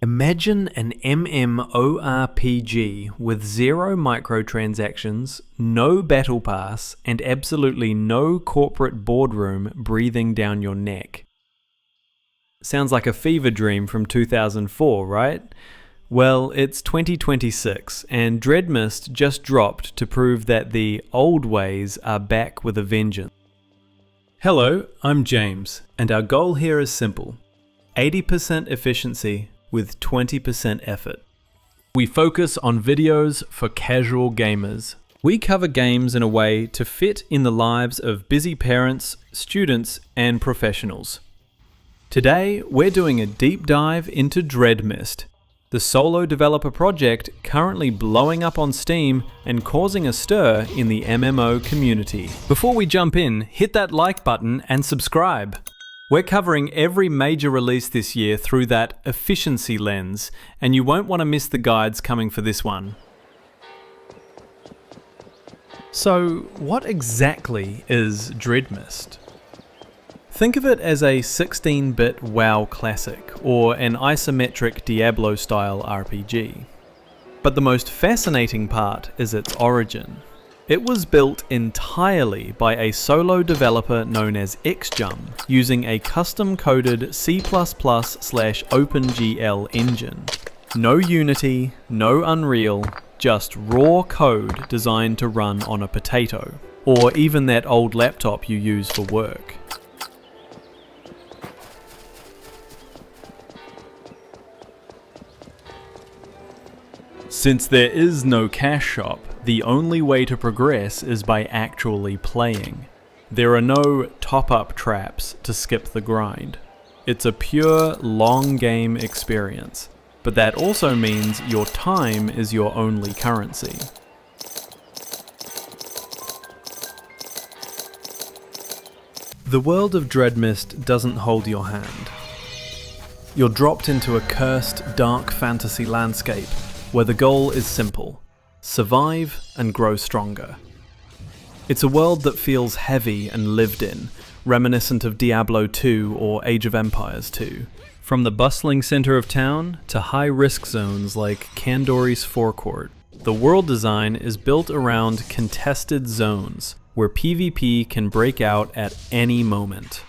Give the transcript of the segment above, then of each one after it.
Imagine an MMORPG with zero microtransactions, no battle pass, and absolutely no corporate boardroom breathing down your neck. Sounds like a fever dream from 2004, right? Well, it's 2026, and Dreadmyst just dropped to prove that the old ways are back with a vengeance. Hello, I'm James, and our goal here is simple: 80% efficiency with 20% effort. We focus on videos for casual gamers. We cover games in a way to fit in the lives of busy parents, students, and professionals. Today, we're doing a deep dive into Dreadmyst, the solo developer project currently blowing up on Steam and causing a stir in the MMO community. Before we jump in, hit that like button and subscribe. We're covering every major release this year through that efficiency lens, and you won't want to miss the guides coming for this one. So, what exactly is Dreadmyst? Think of it as a 16-bit WoW Classic, or an isometric Diablo-style RPG. But the most fascinating part is its origin. It was built entirely by a solo developer known as Xjum, using a custom-coded C++/OpenGL engine. No Unity, no Unreal, just raw code designed to run on a potato, or even that old laptop you use for work. Since there is no cash shop, the only way to progress is by actually playing. There are no top-up traps to skip the grind. It's a pure, long game experience, but that also means your time is your only currency. The world of Dreadmyst doesn't hold your hand. You're dropped into a cursed, dark fantasy landscape where the goal is simple: survive and grow stronger. It's a world that feels heavy and lived in, reminiscent of Diablo 2 or Age of Empires 2. From the bustling center of town to high-risk zones like Kandori's forecourt, the world design is built around contested zones where PvP can break out at any moment.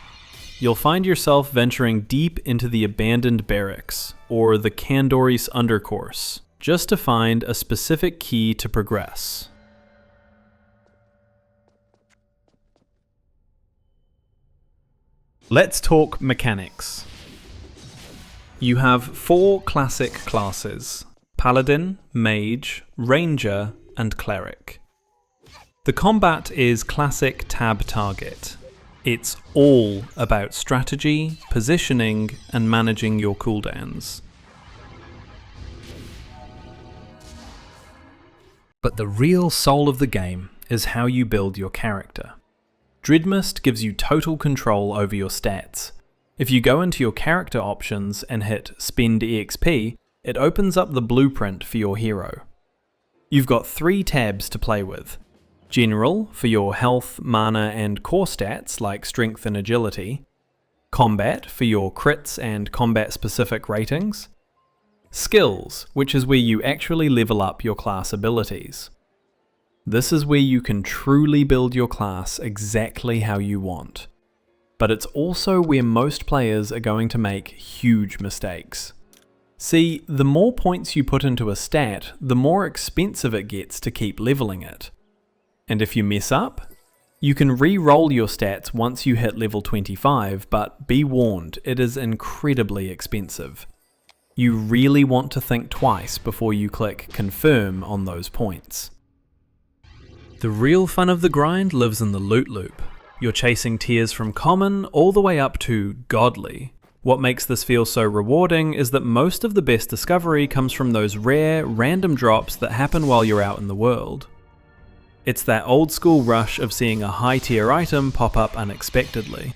You'll find yourself venturing deep into the abandoned barracks, or the Kandori's undercourse, just to find a specific key to progress. Let's talk mechanics. You have 4 classic classes: Paladin, Mage, Ranger, and Cleric. The combat is classic tab target. It's all about strategy, positioning, and managing your cooldowns. But the real soul of the game is how you build your character. Dreadmyst gives you total control over your stats. If you go into your character options and hit Spend EXP, it opens up the blueprint for your hero. You've got 3 tabs to play with: General for your health, mana, and core stats like strength and agility; Combat for your crits and combat-specific ratings; Skills, which is where you actually level up your class abilities. This is where you can truly build your class exactly how you want. But it's also where most players are going to make huge mistakes. See, the more points you put into a stat, the more expensive it gets to keep leveling it. And if you mess up, you can re-roll your stats once you hit level 25, but be warned, it is incredibly expensive. You really want to think twice before you click confirm on those points. The real fun of the grind lives in the loot loop. You're chasing tiers from common all the way up to godly. What makes this feel so rewarding is that most of the best discovery comes from those rare, random drops that happen while you're out in the world. It's that old school rush of seeing a high tier item pop up unexpectedly.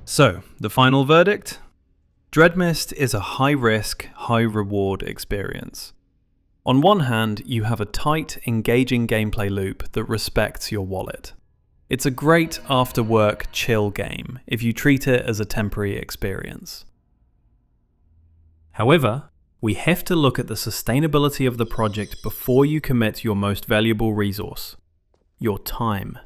So, the final verdict? Dreadmyst is a high-risk, high-reward experience. On one hand, you have a tight, engaging gameplay loop that respects your wallet. It's a great after-work chill game if you treat it as a temporary experience. However, we have to look at the sustainability of the project before you commit your most valuable resource, your time.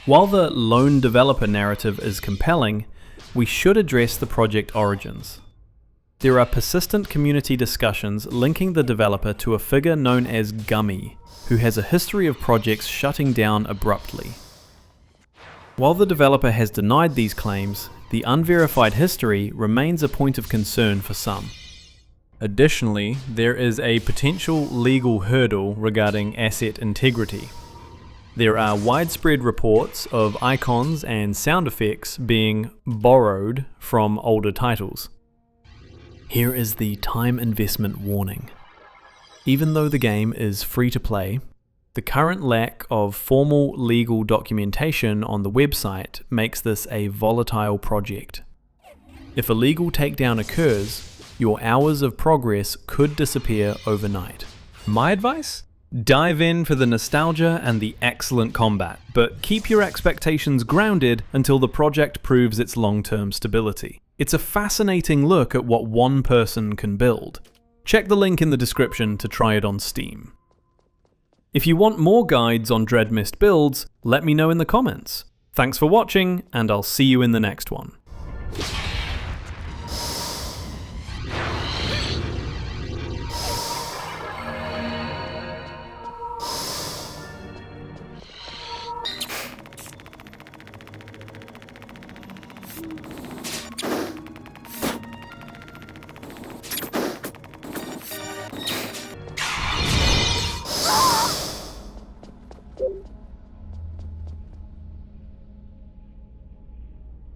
While the lone developer narrative is compelling, we should address the project origins. There are persistent community discussions linking the developer to a figure known as Gummy, who has a history of projects shutting down abruptly. While the developer has denied these claims, the unverified history remains a point of concern for some. Additionally, there is a potential legal hurdle regarding asset integrity. There are widespread reports of icons and sound effects being borrowed from older titles. Here is the time investment warning. Even though the game is free to play, the current lack of formal legal documentation on the website makes this a volatile project. If a legal takedown occurs, your hours of progress could disappear overnight. My advice? Dive in for the nostalgia and the excellent combat, but keep your expectations grounded until the project proves its long-term stability. It's a fascinating look at what one person can build. Check the link in the description to try it on Steam. If you want more guides on Dreadmyst builds, let me know in the comments. Thanks for watching, and I'll see you in the next one.